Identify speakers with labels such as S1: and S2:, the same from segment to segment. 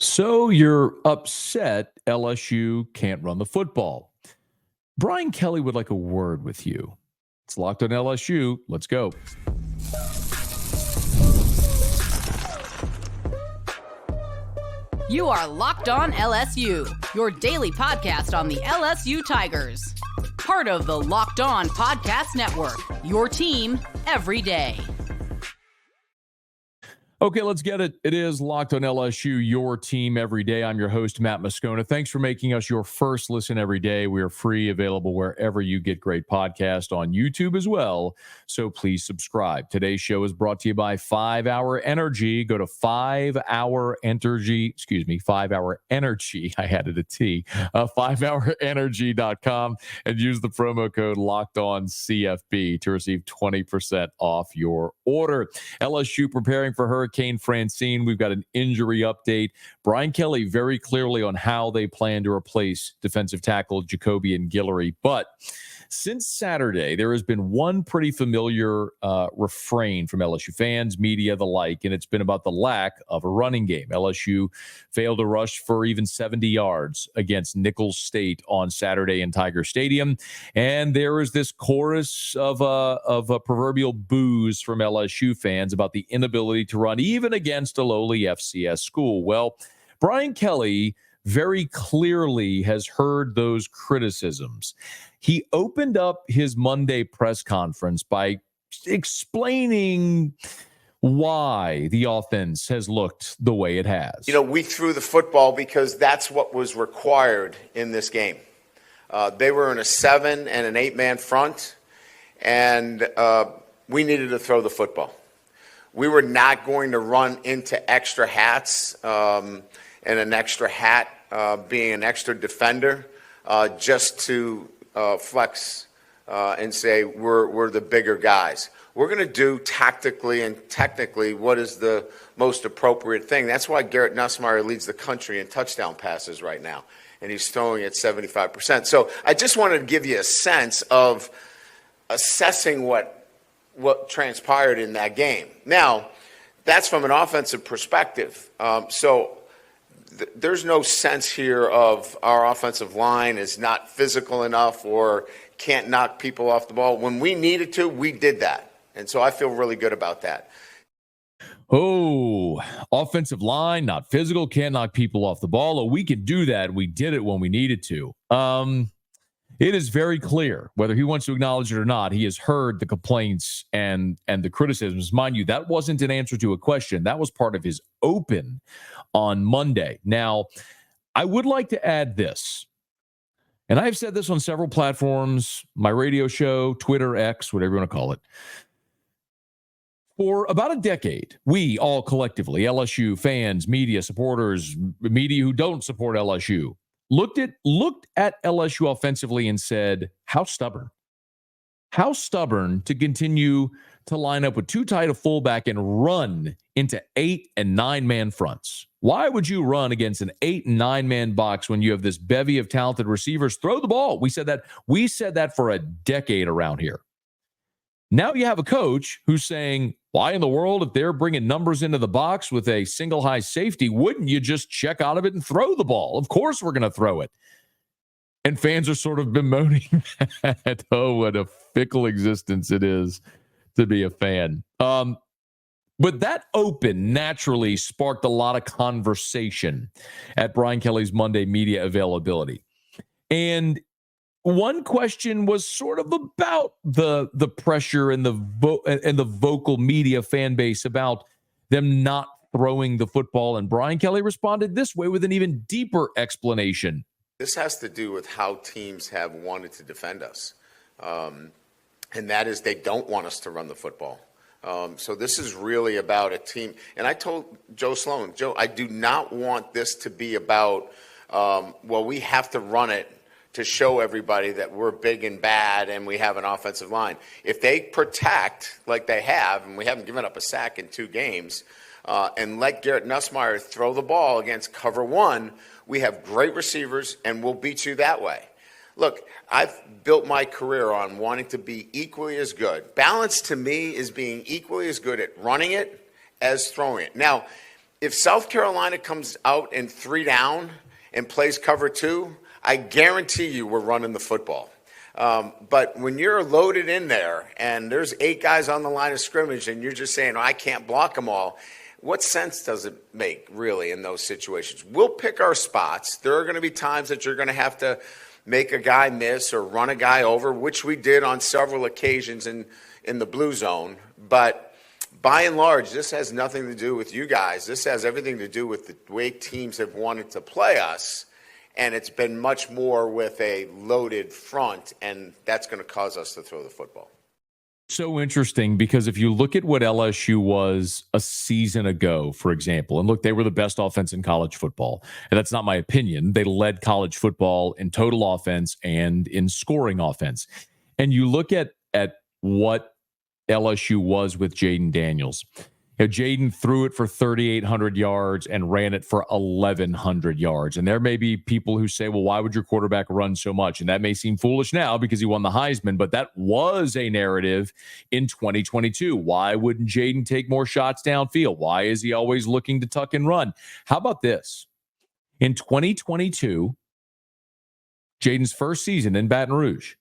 S1: So you're upset LSU can't run the football. Brian Kelly would like a word with you. It's Locked on LSU. Let's go.
S2: You are Locked on LSU, your daily podcast on the LSU Tigers. Part of the Locked On Podcast Network, your team every day.
S1: Okay, let's get it. It is Locked on LSU, your team every day. I'm your host, Matt Moscona. Thanks for making us your first listen every day. We are free, available wherever you get great podcasts, on YouTube as well. So please subscribe. Today's show is brought to you by 5 Hour Energy. Go to 5-Hour Energy. I added a T. 5hourenergy.com and use the promo code LOCKEDONCFB to receive 20% off your order. LSU preparing for Hurricane Francine. We've got an injury update. Brian Kelly very clearly on how they plan to replace defensive tackle Jacobian Guillory. But since Saturday, there has been one pretty familiar refrain from LSU fans, media, the like, and it's been about the lack of a running game. LSU failed to rush for even 70 yards against Nicholls State on Saturday in Tiger Stadium. And there is this chorus of a proverbial boos from LSU fans about the inability to run even against a lowly FCS school. Well, Brian Kelly very clearly has heard those criticisms. He opened up his Monday press conference by explaining why the offense has looked the way it has.
S3: You know, we threw the football because that's what was required in this game. They were in a 7 and an 8-man front, and we needed to throw the football. We were not going to run into extra hats, and an extra hat being an extra defender, just to flex and say we're the bigger guys. We're going to do tactically and technically what is the most appropriate thing. That's why Garrett Nussmeier leads the country in touchdown passes right now, and he's throwing at 75%. So I just wanted to give you a sense of assessing what transpired in that game. Now, that's from an offensive perspective. There's no sense here of our offensive line is not physical enough or can't knock people off the ball. When we needed to, we did that. And so I feel really good about that.
S1: Oh, offensive line, not physical, can't knock people off the ball. Oh, we can do that. We did it when we needed to. It is very clear, whether he wants to acknowledge it or not, he has heard the complaints and the criticisms. Mind you, that wasn't an answer to a question. That was part of his open on Monday. Now, I would like to add this, and I've said this on several platforms, my radio show, Twitter, X, whatever you want to call it. For about a decade, we all collectively, LSU fans, media supporters, media who don't support LSU, looked at LSU offensively and said, how stubborn to continue to line up with too tight a fullback and run into 8 and 9-man fronts. Why would you run against an 8 and 9-man box when you have this bevy of talented receivers? Throw the ball. We said that for a decade around here. Now you have a coach who's saying, why in the world, if they're bringing numbers into the box with a single high safety, wouldn't you just check out of it and throw the ball? Of course we're going to throw it. And fans are sort of bemoaning that. Oh, what a fickle existence it is to be a fan. But that open naturally sparked a lot of conversation at Brian Kelly's Monday media availability. And one question was sort of about the pressure and the vocal media fan base about them not throwing the football. And Brian Kelly responded this way with an even deeper explanation.
S3: This has to do with how teams have wanted to defend us. And that is they don't want us to run the football. So this is really about a team. And I told Joe Sloan, Joe, I do not want this to be about, we have to run it to show everybody that we're big and bad and we have an offensive line. If they protect like they have, and we haven't given up a sack in 2 games, and let Garrett Nussmeier throw the ball against cover 1, we have great receivers and we'll beat you that way. Look, I've built my career on wanting to be equally as good. Balance to me is being equally as good at running it as throwing it. Now, if South Carolina comes out in 3 down and plays cover 2, I guarantee you we're running the football. But when you're loaded in there and there's 8 guys on the line of scrimmage and you're just saying, I can't block them all, what sense does it make, really, in those situations? We'll pick our spots. There are going to be times that you're going to have to make a guy miss or run a guy over, which we did on several occasions in the blue zone. But by and large, this has nothing to do with you guys. This has everything to do with the way teams have wanted to play us. And it's been much more with a loaded front, and that's going to cause us to throw the football.
S1: So interesting, because if you look at what LSU was a season ago, for example, and look, they were the best offense in college football. And that's not my opinion. They led college football in total offense and in scoring offense. And you look at what LSU was with Jaden Daniels. Jaden threw it for 3,800 yards and ran it for 1,100 yards. And there may be people who say, well, why would your quarterback run so much? And that may seem foolish now because he won the Heisman, but that was a narrative in 2022. Why wouldn't Jaden take more shots downfield? Why is he always looking to tuck and run? How about this? In 2022, Jaden's first season in Baton Rouge,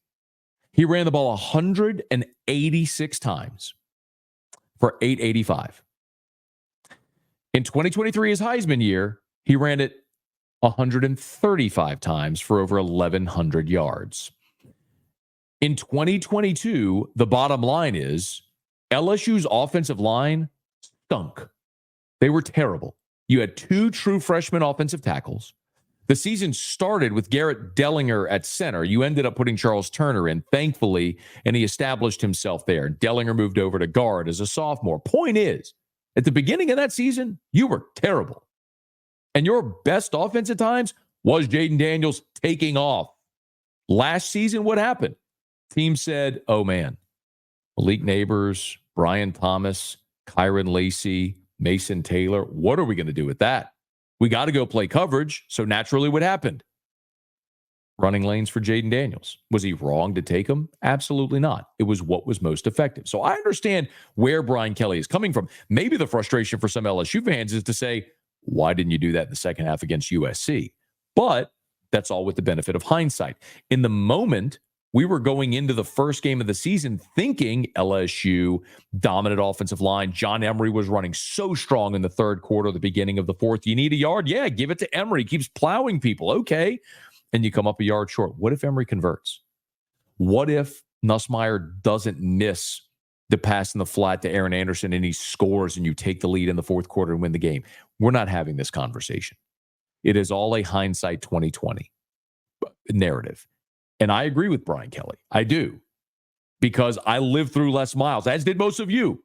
S1: he ran the ball 186 times for 885. In 2023, his Heisman year, he ran it 135 times for over 1,100 yards. In 2022, the bottom line is LSU's offensive line stunk. They were terrible. You had 2 true freshman offensive tackles. The season started with Garrett Dellinger at center. You ended up putting Charles Turner in, thankfully, and he established himself there. Dellinger moved over to guard as a sophomore. Point is, at the beginning of that season, you were terrible. And your best offense at times was Jaden Daniels taking off. Last season, what happened? Team said, oh man, Malik Neighbors, Brian Thomas, Kyron Lacey, Mason Taylor, what are we going to do with that? We got to go play coverage. So naturally, what happened? Running lanes for Jaden Daniels. Was he wrong to take him? Absolutely not. It was what was most effective. So I understand where Brian Kelly is coming from. Maybe the frustration for some LSU fans is to say, why didn't you do that in the second half against USC? But that's all with the benefit of hindsight. In the moment, we were going into the first game of the season thinking LSU, dominant offensive line. John Emery was running so strong in the third quarter, the beginning of the fourth. You need a yard? Yeah, give it to Emery. He keeps plowing people. Okay. And you come up a yard short. What if Emery converts? What if Nussmeier doesn't miss the pass in the flat to Aaron Anderson and he scores and you take the lead in the fourth quarter and win the game? We're not having this conversation. It is all a hindsight 2020 narrative. And I agree with Brian Kelly. I do. Because I lived through Les Miles, as did most of you.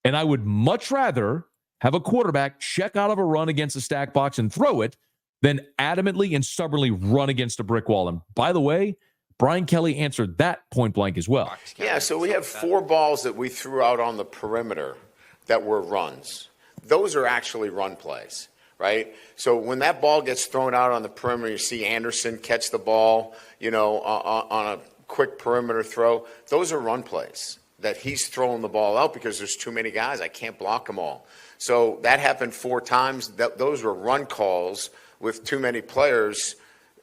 S1: And I would much rather have a quarterback check out of a run against a stack box and throw it than adamantly and stubbornly run against a brick wall. And by the way, Brian Kelly answered that point blank as well.
S3: Yeah, so we have 4 balls that we threw out on the perimeter that were runs. Those are actually run plays, right? So when that ball gets thrown out on the perimeter, you see Anderson catch the ball, on a quick perimeter throw. Those are run plays that he's throwing the ball out because there's too many guys. I can't block them all. So that happened 4 times. Those were run calls with too many players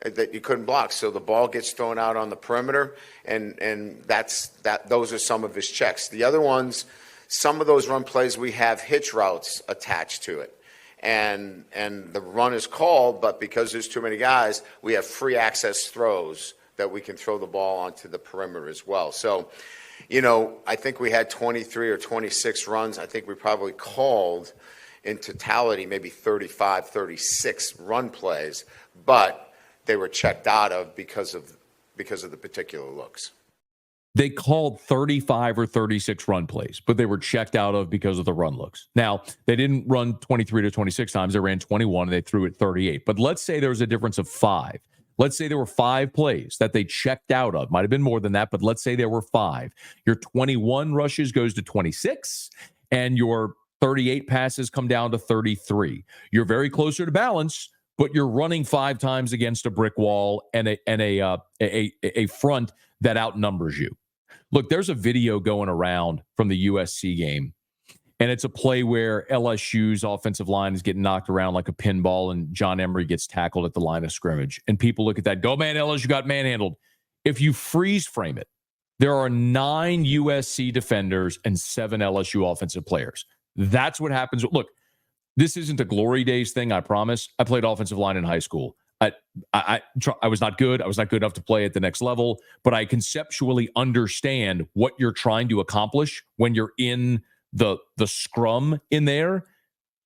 S3: that you couldn't block. So the ball gets thrown out on the perimeter, and those are some of his checks. The other ones, some of those run plays, we have hitch routes attached to it. And the run is called, but because there's too many guys, we have free access throws that we can throw the ball onto the perimeter as well. So, I think we had 23 or 26 runs. I think we probably called in totality maybe 35, 36 run plays, but they were checked out of because of the particular looks.
S1: They called 35 or 36 run plays, but they were checked out of because of the run looks. Now, they didn't run 23 to 26 times. They ran 21 and they threw it 38. But let's say there was a difference of 5. Let's say there were 5 plays that they checked out of. Might have been more than that, but let's say there were 5. Your 21 rushes goes to 26, and your 38 passes come down to 33. You're very closer to balance, but you're running 5 times against a brick wall and a front that outnumbers you. Look, there's a video going around from the USC game, And it's a play where LSU's offensive line is getting knocked around like a pinball and John Emery gets tackled at the line of scrimmage. And people look at that, go, man, LSU got manhandled. If you freeze frame it, there are 9 USC defenders and 7 LSU offensive players. That's what happens. Look, this isn't a glory days thing, I promise. I played offensive line in high school. I was not good. I was not good enough to play at the next level, but I conceptually understand what you're trying to accomplish when you're in the scrum in there.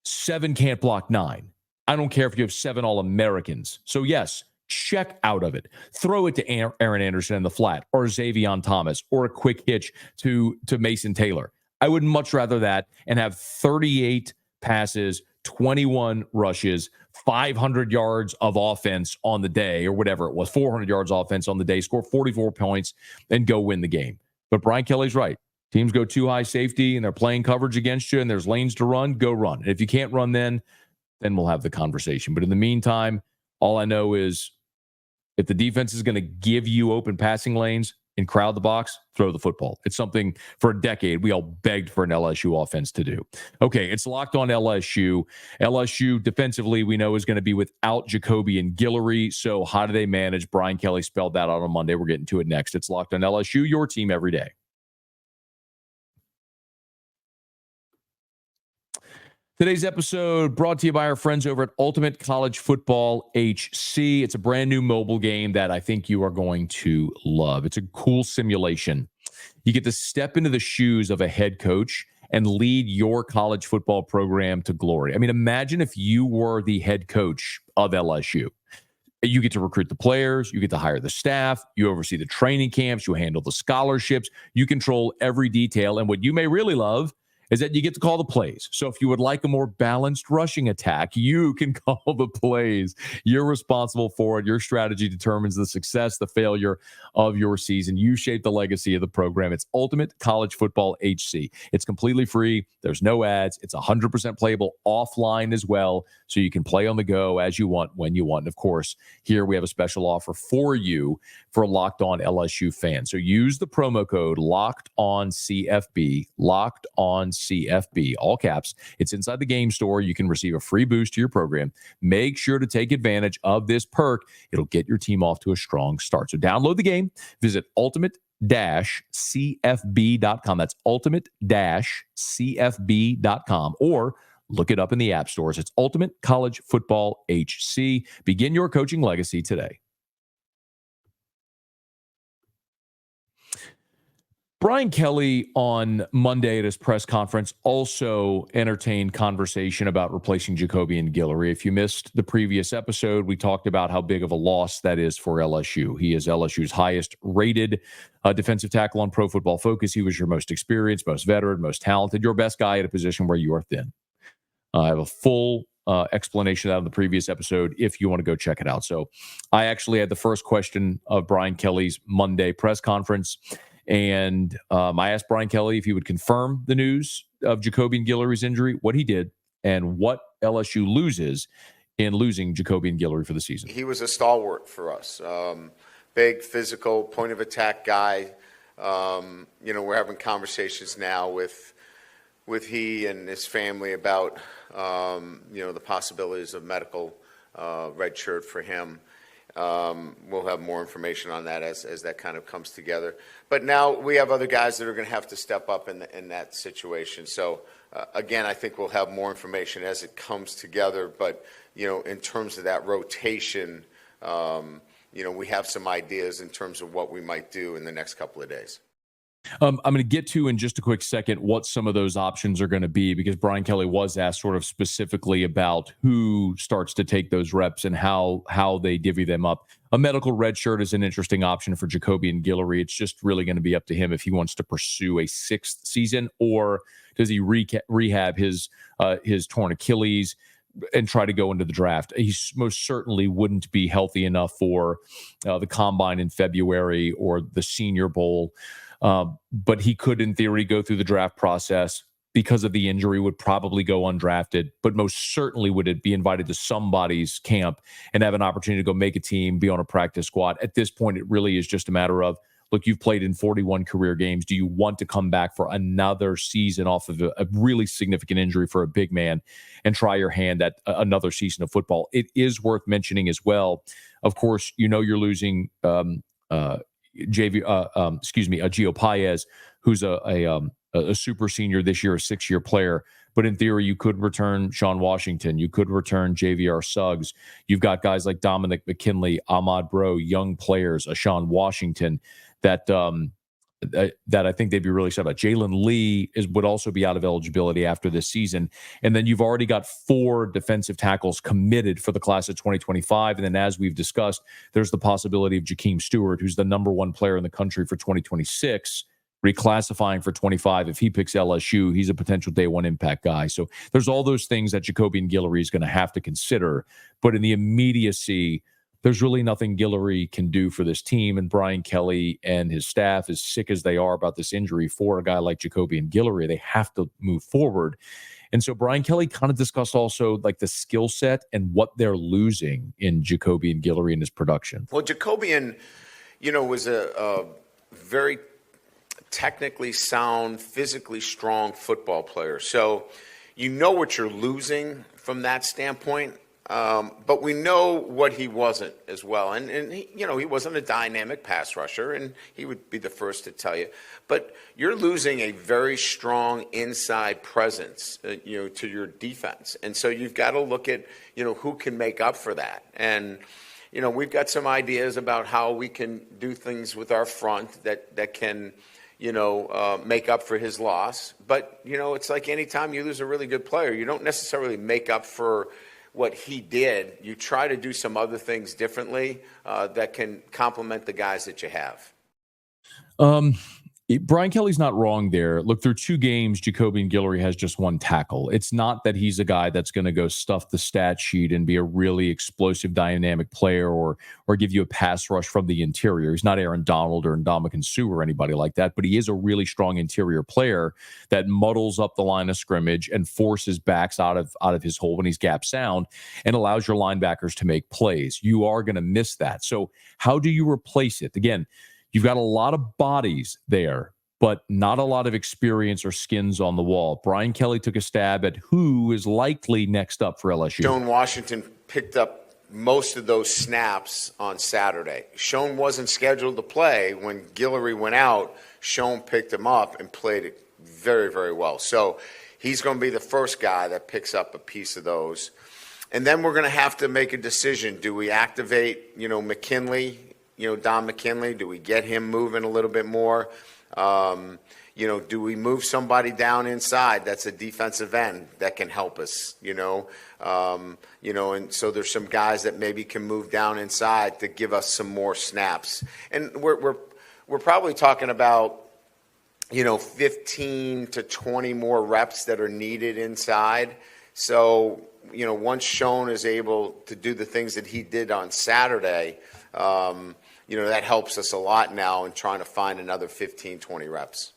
S1: 7 can't block 9. I don't care if you have 7 All-Americans. So yes, check out of it. Throw it to Aaron Anderson in the flat or Xavier Thomas or a quick hitch to Mason Taylor. I would much rather that and have 38 passes, 21 rushes, 500 yards of offense on the day or whatever it was, 400 yards offense on the day, score 44 points and go win the game. But Brian Kelly's right. Teams go too high safety and they're playing coverage against you and there's lanes to run, go run. And if you can't run then we'll have the conversation. But in the meantime, all I know is if the defense is going to give you open passing lanes and crowd the box, throw the football. It's something for a decade we all begged for an LSU offense to do. Okay, it's locked on LSU. LSU defensively we know is going to be without Jacobian Guillory. So how do they manage? Brian Kelly spelled that out on Monday. We're getting to it next. It's locked on LSU, your team every day. Today's episode brought to you by our friends over at Ultimate College Football HC. It's a brand new mobile game that I think you are going to love. It's a cool simulation. You get to step into the shoes of a head coach and lead your college football program to glory. I mean, imagine if you were the head coach of LSU. You get to recruit the players, you get to hire the staff, you oversee the training camps, you handle the scholarships, you control every detail. And what you may really love is that you get to call the plays. So if you would like a more balanced rushing attack, you can call the plays. You're responsible for it. Your strategy determines the success, the failure of your season. You shape the legacy of the program. It's Ultimate College Football HC. It's completely free. There's no ads. It's 100% playable offline as well. So you can play on the go as you want, when you want. And of course, here we have a special offer for you for Locked On LSU fans. So use the promo code LOCKEDONCFB, LOCKEDONCFB, all caps. It's inside the game store. You can receive a free boost to your program. Make sure to take advantage of this perk. It'll get your team off to a strong start. So download the game. Visit ultimate-cfb.com. That's ultimate-cfb.com or look it up in the app stores. It's Ultimate College Football HC. Begin your coaching legacy today. Brian Kelly on Monday at his press conference also entertained conversation about replacing Jacobian Guillory. If you missed the previous episode, we talked about how big of a loss that is for LSU. He is LSU's highest rated defensive tackle on Pro Football Focus. He was your most experienced, most veteran, most talented, your best guy at a position where you are thin. I have a full explanation out of the previous episode if you want to go check it out. So I actually had the first question of Brian Kelly's Monday press conference. And I asked Brian Kelly if he would confirm the news of Jacobian Guillory's injury, what he did, and what LSU loses in losing Jacobian Guillory for the season.
S3: He was a stalwart for us. Big, physical, point of attack guy. We're having conversations now with he and his family about, the possibilities of medical red shirt for him. We'll have more information on that as that kind of comes together. But now we have other guys that are going to have to step up in that situation. So, again, I think we'll have more information as it comes together. But, in terms of that rotation, we have some ideas in terms of what we might do in the next couple of days.
S1: I'm going to get to in just a quick second what some of those options are going to be, because Brian Kelly was asked sort of specifically about who starts to take those reps and how they divvy them up. A medical red shirt is an interesting option for Jacobian Guillory. It's just really going to be up to him if he wants to pursue a 6th season, or does he rehab his torn Achilles and try to go into the draft. He most certainly wouldn't be healthy enough for the combine in February or the Senior Bowl. But he could, in theory, go through the draft process. Because of the injury, would probably go undrafted, but most certainly would it be invited to somebody's camp and have an opportunity to go make a team, be on a practice squad. At this point, it really is just a matter of look, you've played in 41 career games. Do you want to come back for another season off of a really significant injury for a big man and try your hand at another season of football? It is worth mentioning as well. Of course, you're losing Gio Paez, who's a super senior this year, a 6-year player. But in theory, you could return Sean Washington. You could return JVR Suggs. You've got guys like Dominic McKinley, Ahmad Bro, young players, a Sean Washington that I think they'd be really excited about. Jalen Lee would also be out of eligibility after this season. And then you've already got 4 defensive tackles committed for the class of 2025. And then, as we've discussed, there's the possibility of Jakeem Stewart, who's the number 1 player in the country for 2026, reclassifying for 25. If he picks LSU, he's a potential day 1 impact guy. So there's all those things that Jacobian Guillory is going to have to consider. But in the immediacy, there's really nothing Guillory can do for this team. And Brian Kelly and his staff, as sick as they are about this injury for a guy like Jacobian Guillory, they have to move forward. And so Brian Kelly kind of discussed also like the skill set and what they're losing in Jacobian Guillory and his production.
S3: Well, Jacobian, was a very technically sound, physically strong football player. So you know what you're losing from that standpoint. But we know what he wasn't as well. And he wasn't a dynamic pass rusher, and he would be the first to tell you. But you're losing a very strong inside presence, to your defense. And so you've got to look at, who can make up for that. And, we've got some ideas about how we can do things with our front that can, make up for his loss. But, it's like anytime you lose a really good player, you don't necessarily make up for what he did. You try to do some other things differently that can complement the guys that you have.
S1: Brian Kelly's not wrong there. Look, through 2 games, Jacobian Guillory has just 1 tackle. It's not that he's a guy that's going to go stuff the stat sheet and be a really explosive, dynamic player or give you a pass rush from the interior. He's not Aaron Donald or Ndamukong Suh or anybody like that, but he is a really strong interior player that muddles up the line of scrimmage and forces backs out of his hole when he's gap sound and allows your linebackers to make plays. You are going to miss that. So how do you replace it? Again, you've got a lot of bodies there, but not a lot of experience or skins on the wall. Brian Kelly took a stab at who is likely next up for LSU.
S3: Sean Washington picked up most of those snaps on Saturday. Sean wasn't scheduled to play. When Guillory went out, Sean picked him up and played it very, very well. So he's going to be the first guy that picks up a piece of those. And then we're going to have to make a decision. Do we activate, McKinley, Don McKinley? Do we get him moving a little bit more? Do we move somebody down inside that's a defensive end that can help us, and so there's some guys that maybe can move down inside to give us some more snaps. And we're probably talking about, 15 to 20 more reps that are needed inside. So, once Sean is able to do the things that he did on Saturday, that helps us a lot now in trying to find another 15, 20 reps.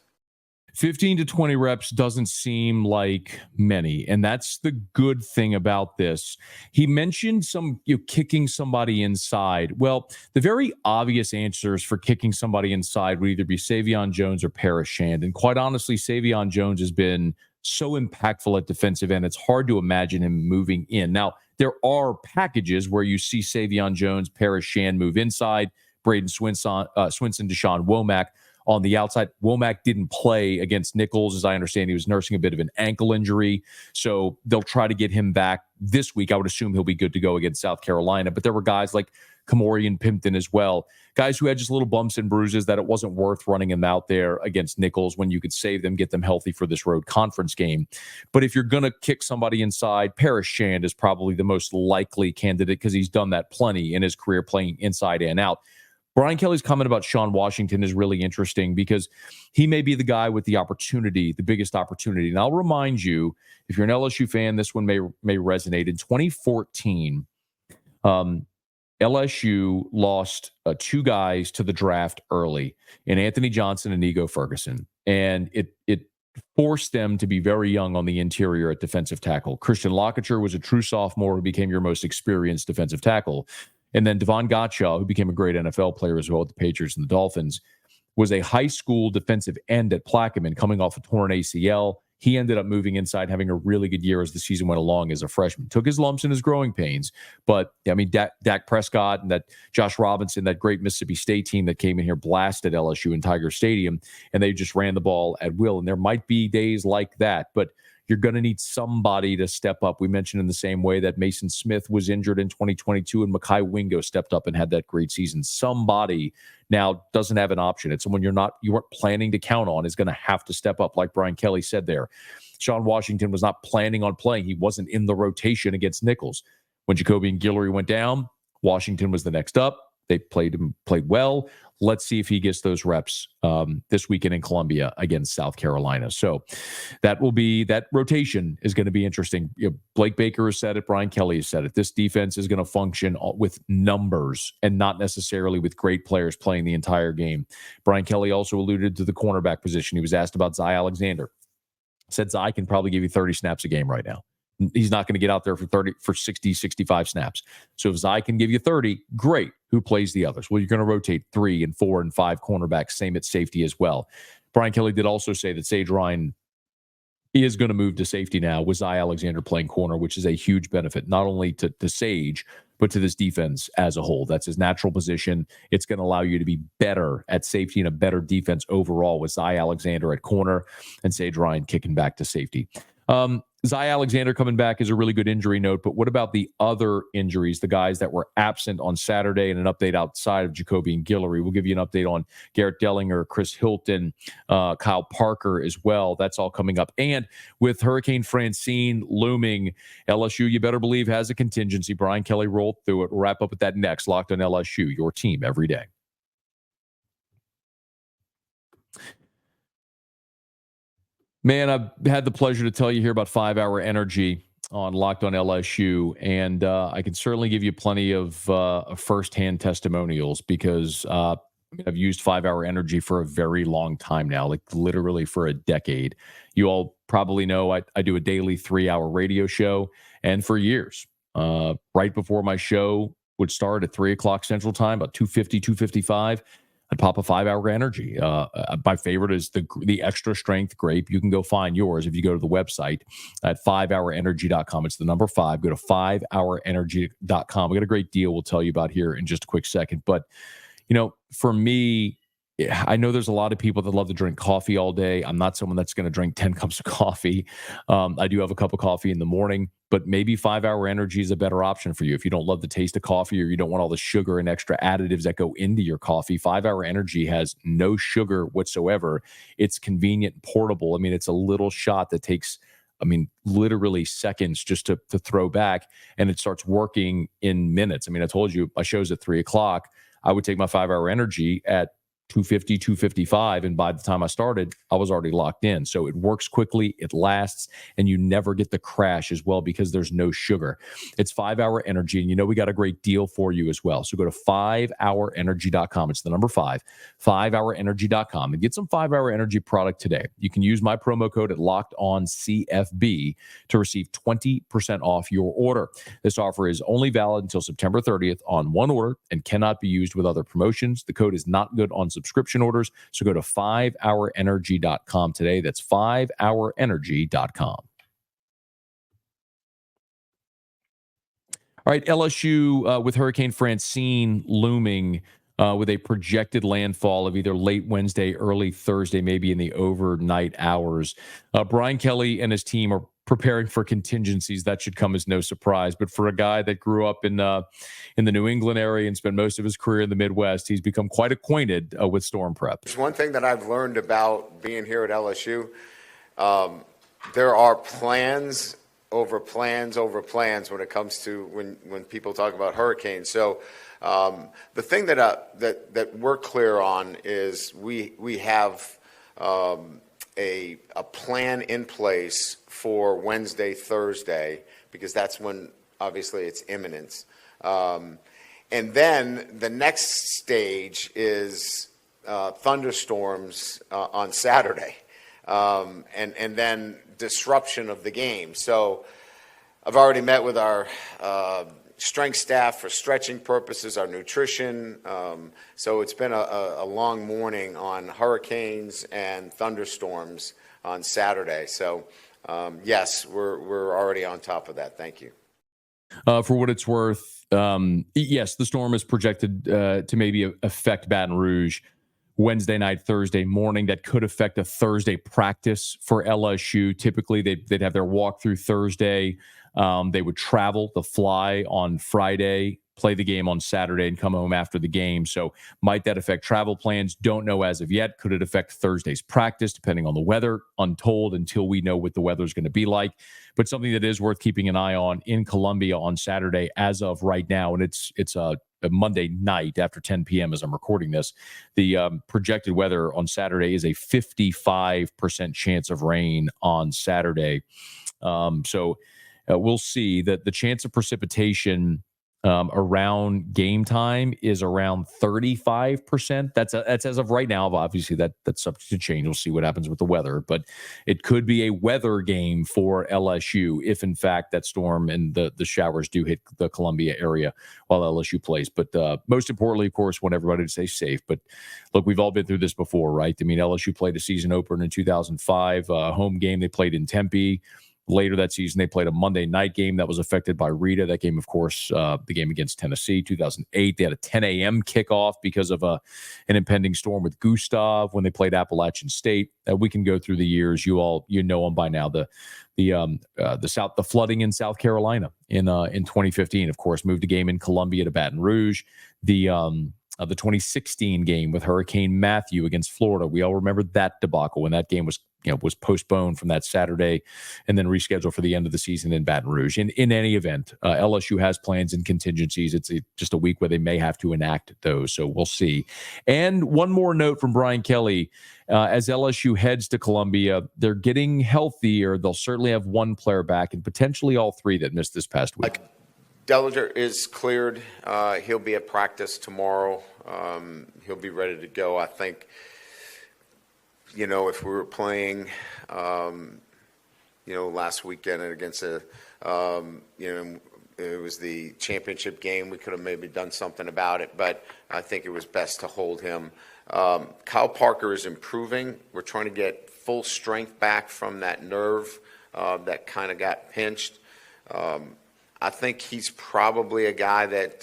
S1: 15 to 20 reps doesn't seem like many, and that's the good thing about this. He mentioned kicking somebody inside. Well, the very obvious answers for kicking somebody inside would either be Savion Jones or Paris Shand. And quite honestly, Savion Jones has been so impactful at defensive end, it's hard to imagine him moving in. Now, there are packages where you see Savion Jones, Paris Shand move inside, Braden Swinson, Deshaun Womack on the outside. Womack didn't play against Nichols. As I understand, he was nursing a bit of an ankle injury. So they'll try to get him back this week. I would assume he'll be good to go against South Carolina. But there were guys like Kamori and Pimpton as well, guys who had just little bumps and bruises that it wasn't worth running them out there against Nichols when you could save them, get them healthy for this road conference game. But if you're going to kick somebody inside, Paris Shand is probably the most likely candidate because he's done that plenty in his career playing inside and out. Brian Kelly's comment about Sean Washington is really interesting because he may be the guy with the opportunity, the biggest opportunity. And I'll remind you, if you're an LSU fan, this one may resonate. In 2014, LSU lost 2 guys to the draft early, in Anthony Johnson and Ego Ferguson. And it forced them to be very young on the interior at defensive tackle. Christian Lockature was a true sophomore who became your most experienced defensive tackle. And then Devon Gottschall, who became a great NFL player as well with the Patriots and the Dolphins. was a high school defensive end at Plaquemine coming off a torn ACL. He ended up moving inside, having a really good year as the season went along as a freshman. Took his lumps and his growing pains. But, I mean, Dak Prescott and that Josh Robinson, that great Mississippi State team that came in here, blasted LSU in Tiger Stadium, and they just ran the ball at will. And there might be days like that, but you're going to need somebody to step up. We mentioned in the same way that Mason Smith was injured in 2022 and Mekhi Wingo stepped up and had that great season. Somebody now doesn't have an option. It's someone you weren't planning to count on is going to have to step up, like Brian Kelly said there. Sean Washington was not planning on playing. He wasn't in the rotation against Nichols. When Jacobian Guillory went down, Washington was the next up. They played well. Let's see if he gets those reps this weekend in Columbia against South Carolina. So that rotation is going to be interesting. Blake Baker has said it. Brian Kelly has said it. This defense is going to function with numbers and not necessarily with great players playing the entire game. Brian Kelly also alluded to the cornerback position. He was asked about Zy Alexander. Said Zy can probably give you 30 snaps a game right now. He's not going to get out there for 60, 65 snaps. So if Zy can give you 30, great. Who plays the others? Well, you're going to rotate 3 and 4 and 5 cornerbacks, same at safety as well. Brian Kelly did also say that Sage Ryan is going to move to safety now with Zy Alexander playing corner, which is a huge benefit, not only to Sage, but to this defense as a whole. That's his natural position. It's going to allow you to be better at safety and a better defense overall with Zy Alexander at corner and Sage Ryan kicking back to safety. Zy Alexander coming back is a really good injury note, but what about the other injuries, the guys that were absent on Saturday, and an update outside of Jacobian Guillory? We'll give you an update on Garrett Dellinger, Chris Hilton, Kyle Parker as well. That's all coming up. And with Hurricane Francine looming, LSU, you better believe, has a contingency. Brian Kelly rolled through it. We'll wrap up with that next. Locked on LSU, your team every day. Man, I've had the pleasure to tell you here about 5 Hour Energy on Locked on LSU, and I can certainly give you plenty of firsthand testimonials because I've used 5 Hour Energy for a very long time now, like literally for a decade. You all probably know I do a daily 3-hour radio show, and for years, right before my show would start at 3 o'clock Central Time, about 2:50, 2:55, I'd pop a 5 Hour Energy. My favorite is the extra strength grape. You can go find yours if you go to the website at 5hourenergy.com. It's the number 5. Go to 5hourenergy.com. We got a great deal we'll tell you about here in just a quick second. But, for me, I know there's a lot of people that love to drink coffee all day. I'm not someone that's going to drink 10 cups of coffee. I do have a cup of coffee in the morning, but maybe 5 Hour Energy is a better option for you. If you don't love the taste of coffee or you don't want all the sugar and extra additives that go into your coffee, 5 Hour Energy has no sugar whatsoever. It's convenient and portable. I mean, it's a little shot that takes, literally seconds just to throw back, and it starts working in minutes. I told you my show's at 3 o'clock. I would take my 5 Hour Energy at 2:50, 2:55, and by the time I started, I was already locked in. So it works quickly, it lasts, and you never get the crash as well because there's no sugar. It's 5 Hour Energy, and we got a great deal for you as well. So go to 5hourenergy.com. It's the number 5, 5hourenergy.com, and get some 5 Hour Energy product today. You can use my promo code at LOCKEDONCFB to receive 20% off your order. This offer is only valid until September 30th on one order and cannot be used with other promotions. The code is not good on subscription orders. So go to 5hourenergy.com today. That's 5hourenergy.com. All right, LSU with Hurricane Francine looming with a projected landfall of either late Wednesday, early Thursday, maybe in the overnight hours. Brian Kelly and his team are preparing for contingencies. That should come as no surprise. But for a guy that grew up in the New England area and spent most of his career in the Midwest, he's become quite acquainted with storm prep.
S3: There's one thing that I've learned about being here at LSU. There are plans over plans over plans when it comes to when people talk about hurricanes. So the thing that we're clear on is we have a plan in place for Wednesday, Thursday, because that's when obviously it's imminent. And then the next stage is thunderstorms on Saturday, and then disruption of the game. So I've already met with our strength staff for stretching purposes, our nutrition. So it's been a long morning on hurricanes and thunderstorms on Saturday. So yes, we're already on top of that. Thank you.
S1: For what it's worth, yes, the storm is projected to maybe affect Baton Rouge Wednesday night, Thursday morning. That could affect a Thursday practice for LSU. Typically, they'd have their walkthrough Thursday. They would travel, the fly on Friday, play the game on Saturday, and come home after the game. So might that affect travel plans? Don't know as of yet. Could it affect Thursday's practice, depending on the weather? Untold until we know what the weather is going to be like. But something that is worth keeping an eye on in Columbia on Saturday as of right now, and it's a Monday night after 10 p.m. as I'm recording this. The projected weather on Saturday is a 55% chance of rain on Saturday. So we'll see that the chance of precipitation around game time is around 35%. That's as of right now. Obviously, that's subject to change. We'll see what happens with the weather, but it could be a weather game for LSU if, in fact, that storm and the showers do hit the Columbia area while LSU plays. But most importantly, of course, want everybody to stay safe. But look, we've all been through this before, right? I mean, LSU played a season opener in 2005, home game. They played in Tempe. Later that season, they played a Monday night game that was affected by Rita. That game, of course, the game against Tennessee, 2008. They had a 10 a.m. kickoff because of an impending storm with Gustav when they played Appalachian State. We can go through the years. You know them by now. The flooding in South Carolina in 2015, of course, moved a game in Columbia to Baton Rouge. The 2016 game with Hurricane Matthew against Florida. We all remember that debacle when that game was postponed from that Saturday and then rescheduled for the end of the season in Baton Rouge. In any event, LSU has plans and contingencies. It's just a week where they may have to enact those, so we'll see. And one more note from Brian Kelly. As LSU heads to Columbia, they're getting healthier. They'll certainly have one player back and potentially all three that missed this past week.
S3: Dellinger is cleared. He'll be at practice tomorrow. He'll be ready to go. I think, if we were playing, last weekend against it was the championship game, we could have maybe done something about it, but I think it was best to hold him. Kyle Parker is improving. We're trying to get full strength back from that nerve that kind of got pinched. I think he's probably a guy that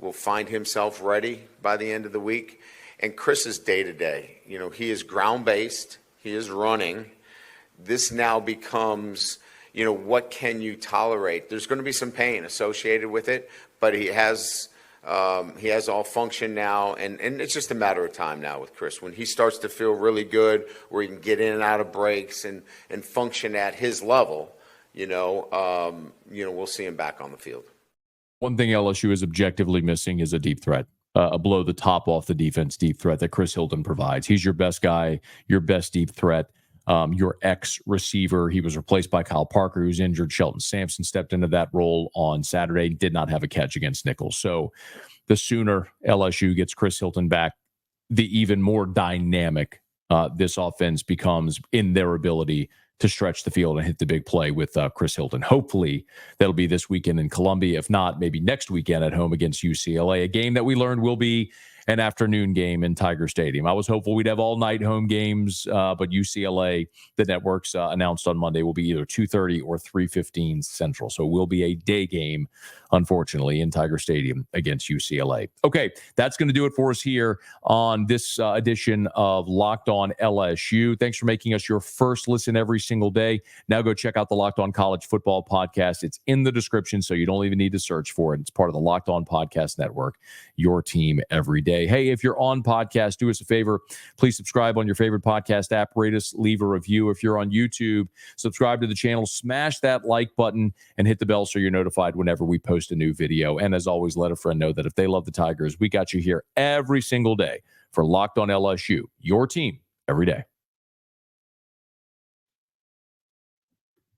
S3: will find himself ready by the end of the week. And Chris is day-to-day. He is ground-based. He is running. This now becomes, what can you tolerate? There's going to be some pain associated with it, but he has all function now, and it's just a matter of time now with Chris. When he starts to feel really good, where he can get in and out of breaks and function at his level, we'll see him back on the field.
S1: One thing LSU is objectively missing is a deep threat, a blow the top off the defense deep threat that Chris Hilton provides. He's your best guy, your best deep threat, your ex-receiver. He was replaced by Kyle Parker, who's injured. Shelton Sampson stepped into that role on Saturday, did not have a catch against Nichols. So the sooner LSU gets Chris Hilton back, the even more dynamic this offense becomes in their ability to stretch the field and hit the big play with Chris Hilton. Hopefully that'll be this weekend in Columbia. If not, maybe next weekend at home against UCLA, a game that we learned will be an afternoon game in Tiger Stadium. I was hopeful we'd have all night home games, but UCLA, the networks announced on Monday, will be either 2:30 or 3:15 Central. So it will be a day game, unfortunately, in Tiger Stadium against UCLA. Okay, that's going to do it for us here on this edition of Locked On LSU. Thanks for making us your first listen every single day. Now go check out the Locked On College Football Podcast. It's in the description, so you don't even need to search for it. It's part of the Locked On Podcast Network, your team every day. Hey, if you're on podcast, do us a favor. Please subscribe on your favorite podcast app. Rate us, leave a review. If you're on YouTube, subscribe to the channel, smash that like button, and hit the bell so you're notified whenever we post a new video. And as always, let a friend know that if they love the Tigers, we got you here every single day for Locked On LSU, your team every day.